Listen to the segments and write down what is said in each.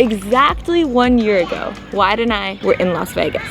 Exactly 1 year ago, Wy&L and I were in Las Vegas.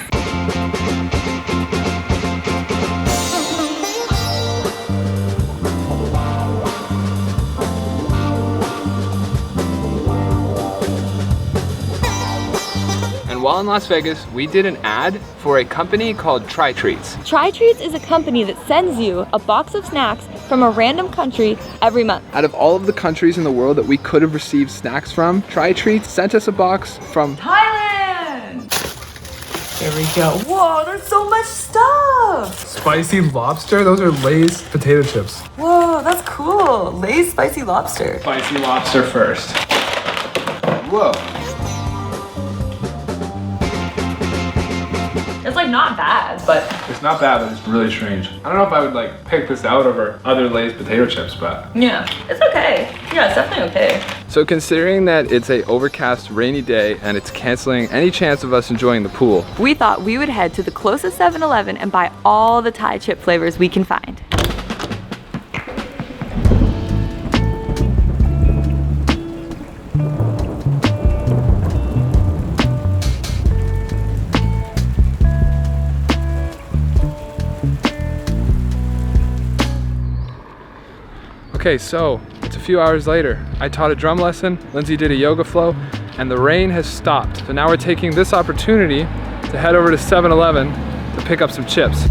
And while in Las Vegas, we did an ad for a company called Try Treats. Try Treats is a company that sends you a box of snacks from a random country every month. Out of all of the countries in the world that we could have received snacks from, Try Treats sent us a box from Thailand! There we go. Whoa, there's so much stuff! Spicy lobster? Those are Lay's potato chips. Whoa, that's cool. Lay's spicy lobster. Spicy Lobster first. Whoa. It's like not bad, but It's not bad, but it's really strange. I don't know if I would like pick this out over other Lay's potato chips, but yeah, it's okay. Yeah, it's definitely okay. So considering that it's a overcast, rainy day and it's canceling any chance of us enjoying the pool, We thought we would head to the closest 7-Eleven and buy all the Thai chip flavors we can find. okay, so it's a few hours later. I taught a drum lesson, Lindsay did a yoga flow, and the rain has stopped. So now we're taking this opportunity to head over to 7-Eleven to pick up some chips.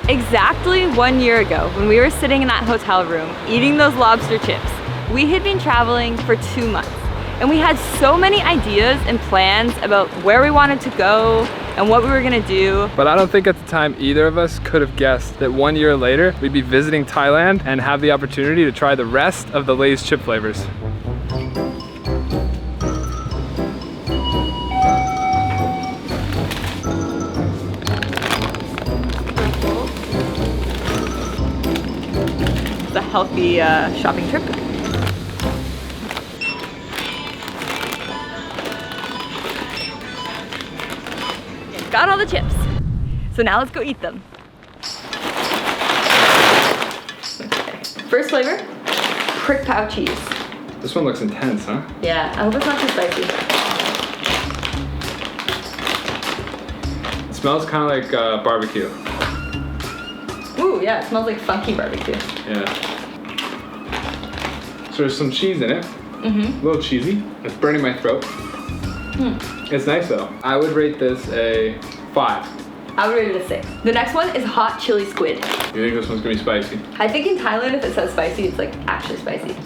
Exactly 1 year ago, when we were sitting in that hotel room eating those lobster chips, we had been traveling for 2 months. And we had so many ideas and plans about where we wanted to go and what we were gonna do. But I don't think at the time either of us could have guessed that 1 year later, we'd be visiting Thailand and have the opportunity to try the rest of the Lay's chip flavors. It's a healthy shopping trip. Got all the chips. So now let's go eat them. Okay. First flavor, prick pow cheese. This one looks intense, huh? Yeah, I hope it's not too spicy. It smells kind of like barbecue. Ooh, yeah, it smells like funky barbecue. Yeah. So there's some cheese in it. Mm-hmm. A little cheesy. It's burning my throat. It's nice though. I would rate this a 5. I would rate it a 6. The next one is hot chili squid. You think this one's gonna be spicy? I think in Thailand, if it says spicy, it's like actually spicy.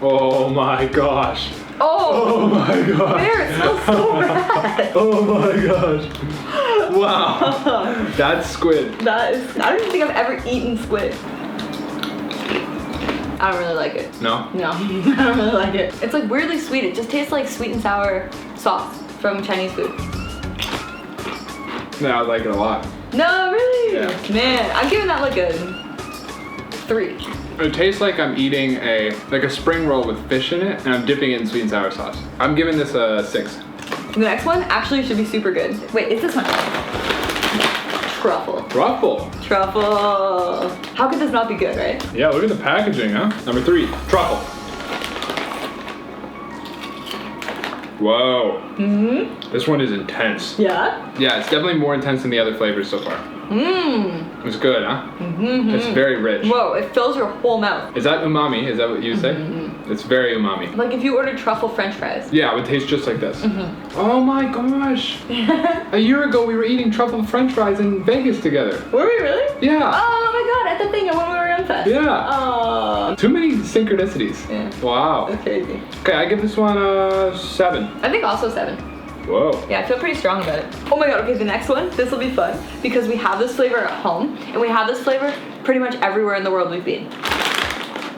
Oh my gosh. Oh! Oh my gosh. There, it smells so bad. Oh my gosh. Wow. That's squid. That is, I don't even think I've ever eaten squid. I don't really like it. No? No, I don't really like it. It's like weirdly sweet. It just tastes like sweet and sour sauce from Chinese food. No, I like it a lot. No, really? Yeah. Man, I'm giving that like a 3. It tastes like I'm eating a spring roll with fish in it and I'm dipping it in sweet and sour sauce. I'm giving this a 6. The next one actually should be super good. Wait, it's this one. Truffle. Truffle. Truffle. How could this not be good, right? Yeah, look at the packaging, huh? Number 3, truffle. Whoa. Mm-hmm. This one is intense. Yeah? Yeah, it's definitely more intense than the other flavors so far. Mmm. It's good, huh? Mm-hmm. It's very rich. Whoa, it fills your whole mouth. Is that umami? Is that what you say? Mm-hmm. It's very umami. Like if you ordered truffle french fries. Yeah, it would taste just like this. Mm-hmm. Oh my gosh. A year ago we were eating truffle french fries in Vegas together. Were we really? Yeah. Oh my god, at the thing when we were in Fest. Yeah. Oh. Too many synchronicities. Yeah. Wow. That's crazy. Okay, I give this one a 7. I think also 7. Whoa. Yeah, I feel pretty strong about it. Oh my god, okay, the next one, this will be fun because we have this flavor at home and we have this flavor pretty much everywhere in the world we've been.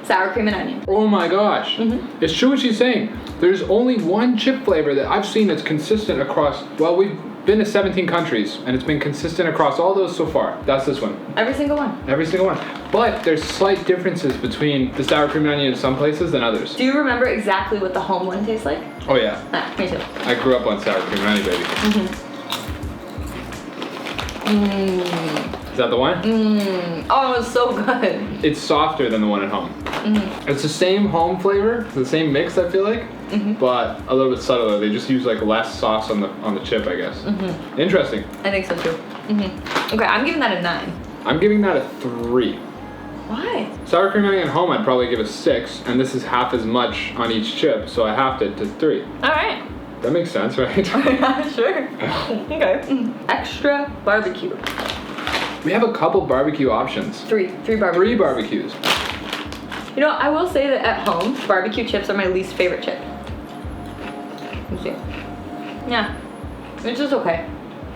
Sour cream and onion. Oh my gosh. Mm-hmm. It's true what she's saying. There's only one chip flavor that I've seen that's consistent across, well, we've been to 17 countries, and it's been consistent across all those so far. That's this one. Every single one. Every single one. But there's slight differences between the sour cream and onion in some places than others. Do you remember exactly what the home one tastes like? Oh yeah. Ah, me too. I grew up on sour cream and onion, baby. Is that the one? Oh, it was so good. It's softer than the one at home. It's the same home flavor, the same mix, I feel like, but a little bit subtler. They just use like less sauce on the chip, I guess. Interesting. I think so too. Okay, I'm giving that a 9. I'm giving that a 3. Why? Sour cream and onion at home, I'd probably give a 6, and this is half as much on each chip, so I halved it to 3. All right. That makes sense, right? Sure. Okay. Extra barbecue. We have a couple barbecue options. 3 barbecues. 3 barbecues. You know, I will say that at home, barbecue chips are my least favorite chip. Let me see. Yeah. It's just okay.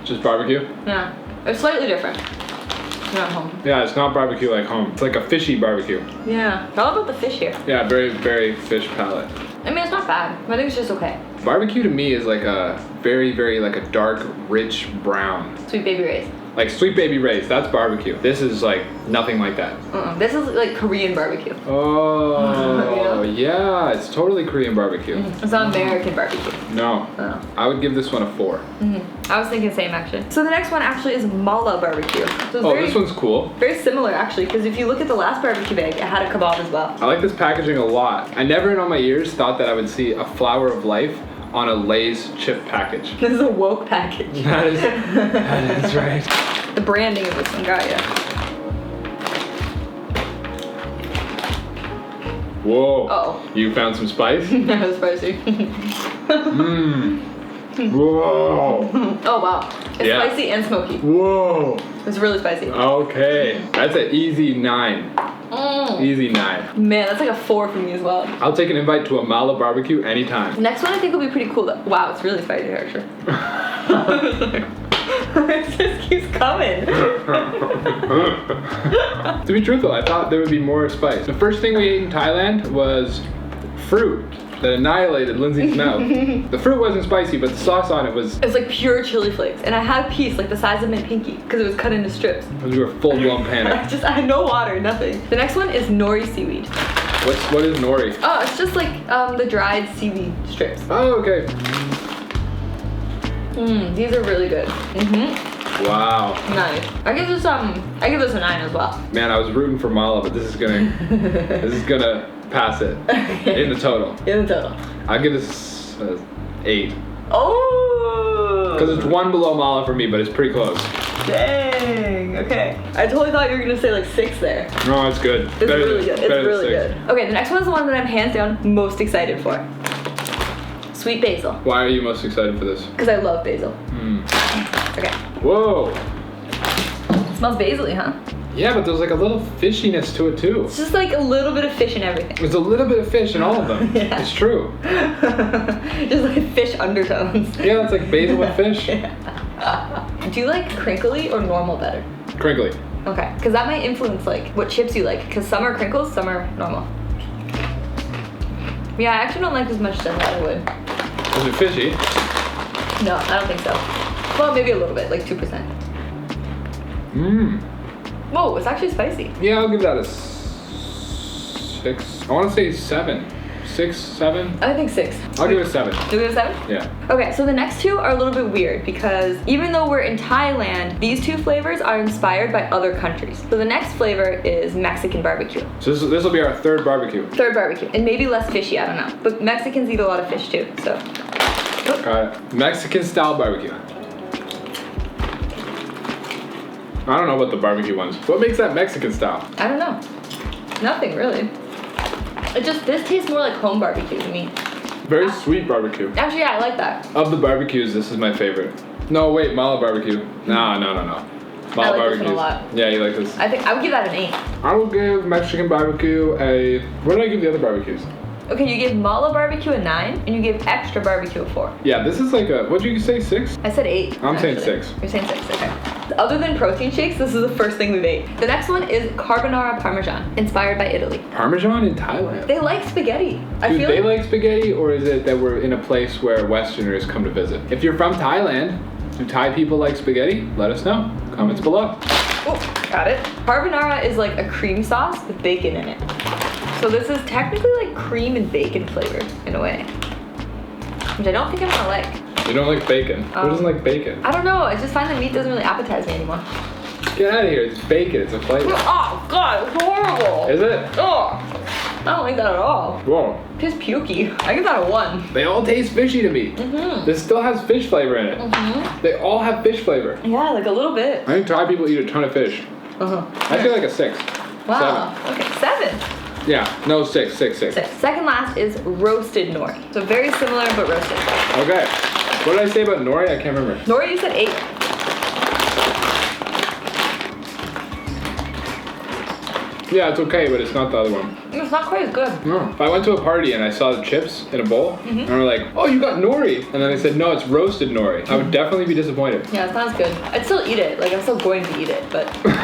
Just barbecue? Yeah. It's slightly different. Not at home. Yeah, it's not barbecue like home. It's like a fishy barbecue. Yeah. All about the fish here. Yeah, very, very fish palate. I mean, it's not bad. I think it's just okay. Barbecue to me is like a very, very like a dark, rich brown. Sweet Baby Ray's. Like Sweet Baby Ray's, that's barbecue. This is like nothing like that. This is like Korean barbecue. Oh, yeah, it's totally Korean barbecue. It's not American barbecue. No, I would give this one a 4. I was thinking same actually. So the next one actually is mala barbecue. So it's This one's cool. very similar actually, because if you look at the last barbecue bag, it had a kebab as well. I like this packaging a lot. I never in all my years thought that I would see a Flower of Life on a Lay's chip package. This is a woke package. That is right. The branding of this one got ya. Whoa. Uh-oh. You found some spice? That was spicy. Whoa. Oh wow. It's Yeah. spicy and smoky. Whoa. It's really spicy. Okay. That's an easy 9. Easy 9. Man, that's like a 4 for me as well. I'll take an invite to a Mala barbecue anytime. The next one I think will be pretty cool though. Wow, it's really spicy actually. It just keeps coming. To be truthful, I thought there would be more spice. The first thing we ate in Thailand was fruit that annihilated Lindsay's mouth. The fruit wasn't spicy, but the sauce on it was... It's like pure chili flakes. And I had a piece like the size of my pinky because it was cut into strips. We were full-blown panic. I had no water, nothing. The next one is nori seaweed. What is nori? Oh, it's just like the dried seaweed strips. Oh, okay. These are really good. Wow. Nice. I give this a 9 as well. Man, I was rooting for Mala, but this is gonna pass it in the total. In the total. I'll give this 8. Oh. Because it's 1 below Mala for me, but it's pretty close. Dang. Okay. I totally thought you were gonna say like 6 there. No, it's good. It's really good. It's really good. Okay, the next one is the one that I'm hands down most excited for. Sweet basil. Why are you most excited for this? Because I love basil. Okay. Whoa. It smells basil-y, huh? Yeah, but there's like a little fishiness to it too. It's just like a little bit of fish in everything. There's a little bit of fish in all of them. Yeah. It's true. Just like fish undertones. Yeah, it's like basil with fish. Do you like crinkly or normal better? Crinkly. Okay, because that might influence like what chips you like. Because some are crinkles, some are normal. Yeah, I actually don't like as much as I thought I would. Is it fishy? No, I don't think so. Well, maybe a little bit, like 2%. Whoa, it's actually spicy. Yeah, I'll give that a 6. I want to say 7. 6, 7? I think 6. I'll give it a 7. You give it a 7? Yeah. Okay, so the next two are a little bit weird because even though we're in Thailand, these two flavors are inspired by other countries. So the next flavor is Mexican barbecue. So this will be our 3rd barbecue. 3rd barbecue, and maybe less fishy, I don't know. But Mexicans eat a lot of fish too, so. Got it. Mexican style barbecue. I don't know about the barbecue ones. What makes that Mexican style? I don't know. Nothing really. This tastes more like home barbecue to me. Very sweet barbecue. Actually, yeah, I like that. Of the barbecues, this is my favorite. No, wait, Mala barbecue. No. Mala like this one a lot. Yeah, you like this. I think I would give that an 8. I will give Mexican barbecue a... What did I give the other barbecues? Okay, you gave Mala barbecue a 9, and you gave extra barbecue a 4. Yeah, this is like a... What'd you say, 6? I said 8. I'm saying actually. 6. You're saying 6, okay. Other than protein shakes, this is the first thing we've ate. The next one is carbonara parmesan, inspired by Italy. Parmesan in Thailand? They like spaghetti. Do they like spaghetti, or is it that we're in a place where Westerners come to visit? If you're from Thailand, Do Thai people like spaghetti? Let us know. Comments below. Oh, got it. Carbonara is like a cream sauce with bacon in it. So this is technically like cream and bacon flavored in a way, which I don't think I'm gonna like. You don't like bacon? Who doesn't like bacon? I don't know. I just find the meat doesn't really appetize me anymore. Get out of here. It's bacon. It's a flavor. Oh God, it's horrible. Is it? Oh, I don't like that at all. Whoa. Just pukey. I give that a 1. They all taste fishy to me. This still has fish flavor in it. They all have fish flavor. Yeah, like a little bit. I think Thai people eat a ton of fish. I feel like a 6. Wow. 7. Okay, 7. Yeah, no, 6. Second last is roasted nori. So very similar but roasted. Okay. What did I say about nori? I can't remember. Nori, you said 8. Yeah, it's okay, but it's not the other one. It's not quite as good. No. If I went to a party and I saw the chips in a bowl, and we're like, oh, you got nori. And then they said, no, it's roasted nori. I would definitely be disappointed. Yeah, it's not as good. I'd still eat it. Like, I'm still going to eat it, but, but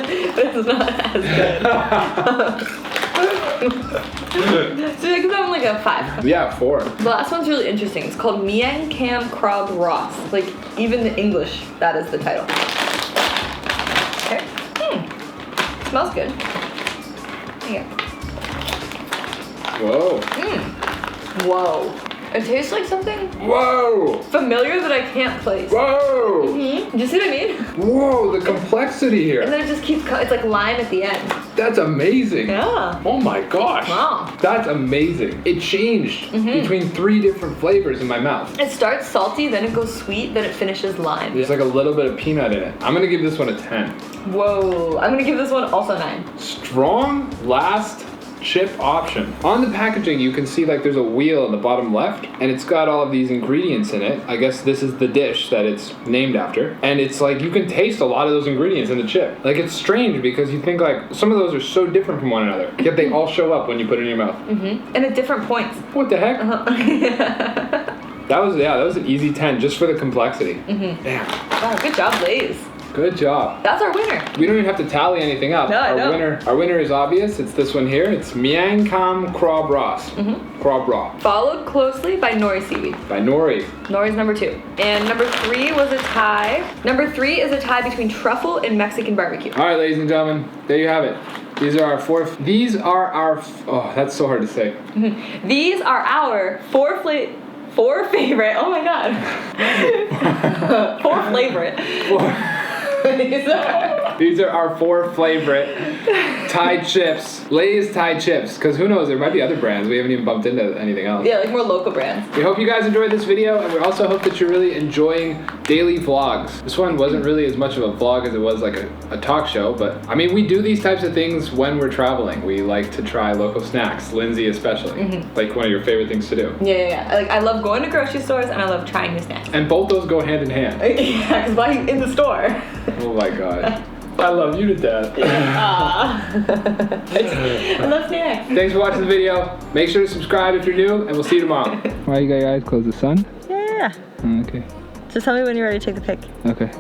it's not as good. So I give that one like a 5. Yeah, 4. The last one's really interesting. It's called Miang Cam Krab Ross. Like, even in English, that is the title. Okay. Smells good. Yeah. Whoa. Whoa. It tastes like something Whoa. familiar that I can't place. Whoa. Do you see what I mean? Whoa, the complexity And here. then it just keeps, it's like lime at the end. That's amazing. Yeah. Oh my gosh. Wow. That's amazing. It changed between 3 different flavors in my mouth. It starts salty, then it goes sweet, then it finishes lime. There's like a little bit of peanut in it. I'm gonna give this one a 10. Whoa. I'm gonna give this one also 9. Strong last chip option. On the packaging, you can see like there's a wheel in the bottom left, and it's got all of these ingredients in it. I guess this is the dish that it's named after. And it's like you can taste a lot of those ingredients in the chip. Like it's strange because you think like some of those are so different from one another, yet they all show up when you put it in your mouth. And at different points. What the heck? That was an easy 10 just for the complexity. Damn. Wow, good job, Lays. Good job. That's our winner. We don't even have to tally anything up. No, I know. Our winner is obvious. It's this one here. It's Miang Cam Krab Ross. Krab Raw. Followed closely by nori seaweed. By Nori. Nori's number 2. And number 3 was a tie. Number 3 is a tie between truffle and Mexican barbecue. All right, ladies and gentlemen, there you have it. These are our oh, that's so hard to say. These are our 4 favorite. Oh my god. 4 favorite. These are our 4 favorite Thai chips. Lay's Thai chips. Because who knows, there might be other brands. We haven't even bumped into anything else. Yeah, like more local brands. We hope you guys enjoyed this video, and we also hope that you're really enjoying daily vlogs. This one wasn't really as much of a vlog as it was like a talk show, but I mean, we do these types of things when we're traveling. We like to try local snacks, Lindsay especially. Like one of your favorite things to do. Yeah. Like I love going to grocery stores and I love trying new snacks. And both those go hand in hand. Yeah, because why are you in the store? Oh my god. I love you to death. I love snacks. Thanks for watching the video. Make sure to subscribe if you're new, and we'll see you tomorrow. Why you got your eyes closed? The sun? Yeah. Okay. Just tell me when you're ready to take the pic. Okay.